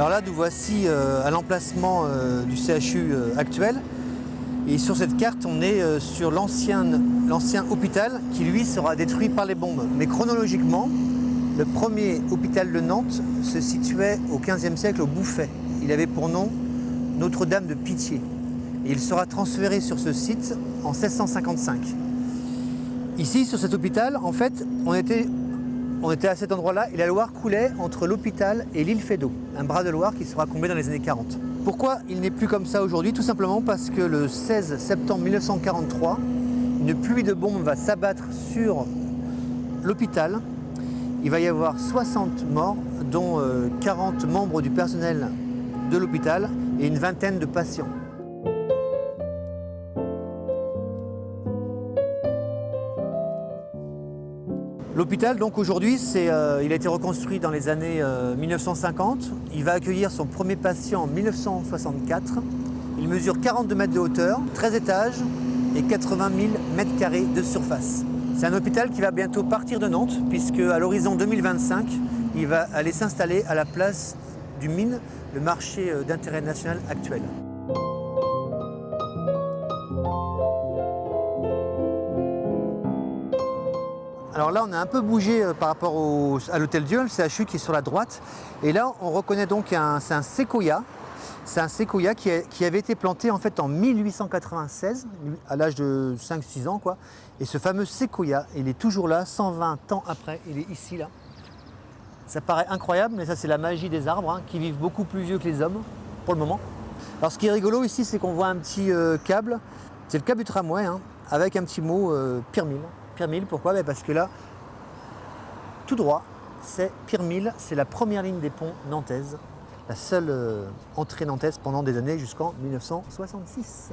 Alors là, nous voici à l'emplacement du CHU actuel. Et sur cette carte, on est sur l'ancien hôpital qui, lui, sera détruit par les bombes. Mais chronologiquement, le premier hôpital de Nantes se situait au XVe siècle au Bouffay. Il avait pour nom Notre-Dame de Pitié. Et il sera transféré sur ce site en 1655. Ici, sur cet hôpital, en fait, on était à cet endroit-là et la Loire coulait entre l'hôpital et l'île Feydeau, un bras de Loire qui sera comblé dans les années 40. Pourquoi il n'est plus comme ça aujourd'hui? Tout simplement parce que le 16 septembre 1943, une pluie de bombes va s'abattre sur l'hôpital. Il va y avoir 60 morts, dont 40 membres du personnel de l'hôpital et une vingtaine de patients. L'hôpital, donc aujourd'hui, il a été reconstruit dans les années 1950. Il va accueillir son premier patient en 1964. Il mesure 42 mètres de hauteur, 13 étages et 80 000 mètres carrés de surface. C'est un hôpital qui va bientôt partir de Nantes, puisque à l'horizon 2025, il va aller s'installer à la place du Mine, le marché d'intérêt national actuel. Alors là, on a un peu bougé par rapport à l'Hôtel-Dieu, le CHU qui est sur la droite. Et là, on reconnaît donc c'est un séquoia. C'est un séquoia qui avait été planté en fait en 1896, à l'âge de 5-6 ans, quoi. Et ce fameux séquoia, il est toujours là, 120 ans après, il est ici, là. Ça paraît incroyable, mais ça c'est la magie des arbres, hein, qui vivent beaucoup plus vieux que les hommes, pour le moment. Alors ce qui est rigolo ici, c'est qu'on voit un petit câble, c'est le câble du tramway, hein, avec un petit mot Pirmil. Pirmil, pourquoi? Parce que là, tout droit, c'est Pirmil, c'est la première ligne des ponts nantaises, la seule entrée nantaise pendant des années jusqu'en 1966.